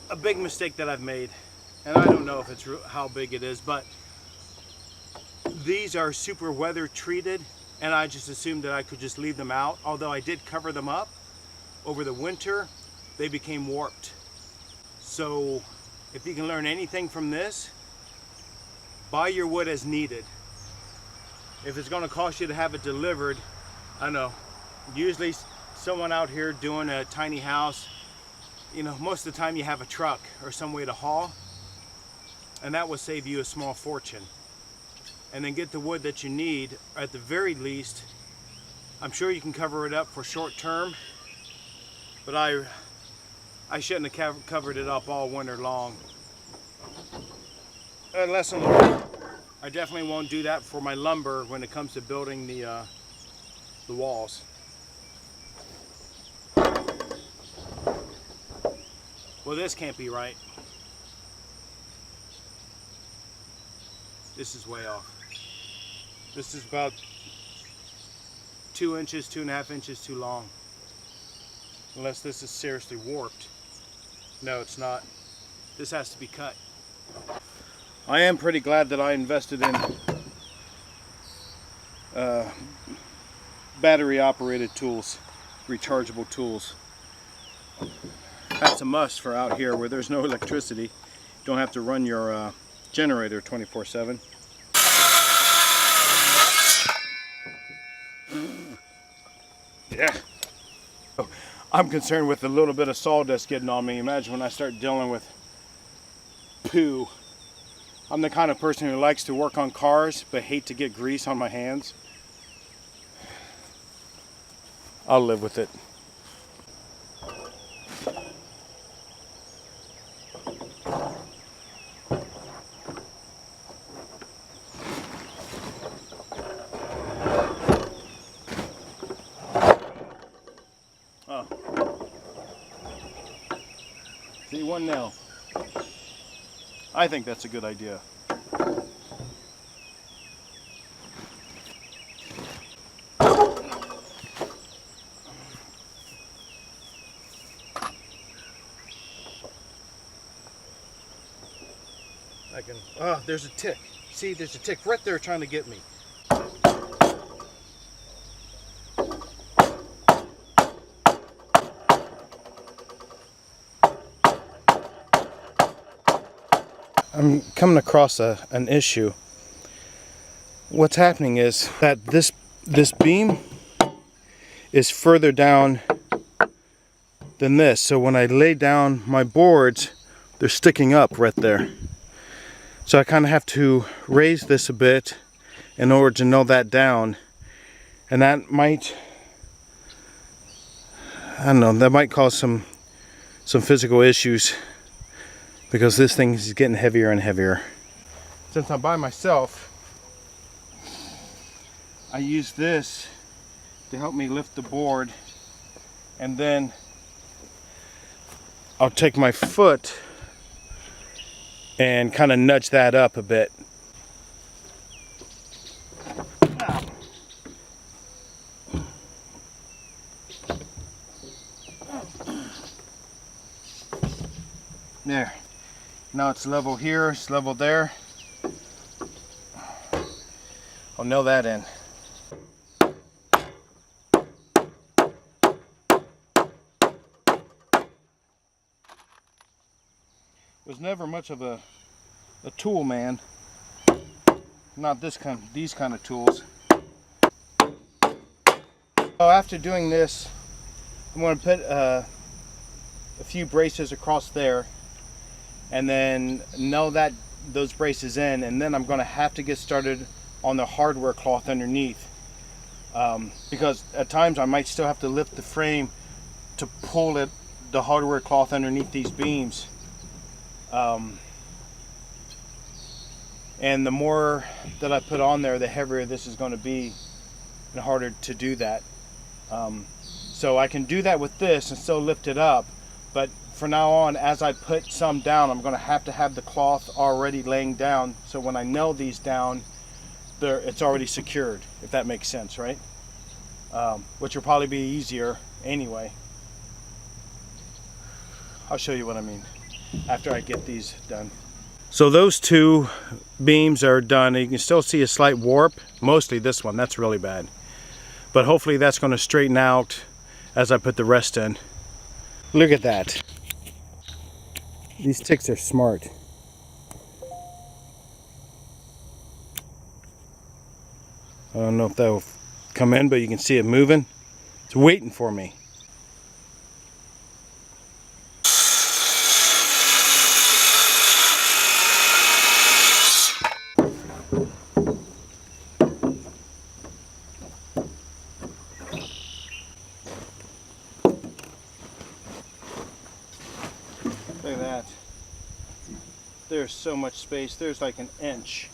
a big mistake that I've made, and I don't know if it's how big it is, but these are super weather treated, and I just assumed that I could just leave them out. Although I did cover them up over the winter, they became warped. So if you can learn anything from this, buy your wood as needed. If it's going to cost you to have it delivered, I don't know, usually someone out here doing a tiny house, you know, most of the time you have a truck or some way to haul, and that will save you a small fortune. And then get the wood that you need. At the very least, I'm sure you can cover it up for short term, but I shouldn't have covered it up all winter long. Lesson learned. I definitely won't do that for my lumber when it comes to building the walls. Well, this can't be right. This is way off. This is about 2 inches, 2.5 inches too long. Unless this is seriously warped. No, it's not. This has to be cut. I am pretty glad that I invested in battery operated tools, rechargeable tools. That's a must for out here where there's no electricity. You don't have to run your generator 24/7. Yeah. I'm concerned with a little bit of sawdust getting on me. Imagine when I start dealing with poo. I'm the kind of person who likes to work on cars but hate to get grease on my hands. I'll live with it. Oh. See, one nail. I think that's a good idea. There's a tick. See, there's a tick right there trying to get me. I'm coming across an issue. What's happening is that this beam is further down than this. So when I lay down my boards, they're sticking up right there. So I kind of have to raise this a bit in order to nail that down. And that might, I don't know, that might cause some physical issues because this thing is getting heavier and heavier. Since I'm by myself, I use this to help me lift the board, and then I'll take my foot and kind of nudge that up a bit. There. Now it's level here, it's level there. I'll nail that in. Was never much of a tool man. Not these kind of tools. So after doing this, I'm going to put a few braces across there, and then nail those braces in, and then I'm going to have to get started on the hardware cloth underneath, because at times I might still have to lift the frame to pull the hardware cloth underneath these beams. And the more that I put on there, the heavier this is going to be and harder to do that. So I can do that with this and still lift it up, but for now on, as I put some down, I'm going to have the cloth already laying down, so when I nail these down, it's already secured, if that makes sense, right? Which will probably be easier anyway. I'll show you what I mean. after I get these done. So those two beams are done. You can still see a slight warp, mostly this one, that's really bad. But hopefully that's going to straighten out as I put the rest in. Look at that. These ticks are smart. I don't know if that'll come in, but you can see it moving. It's waiting for me. Look at that. There's so much space. There's like an inch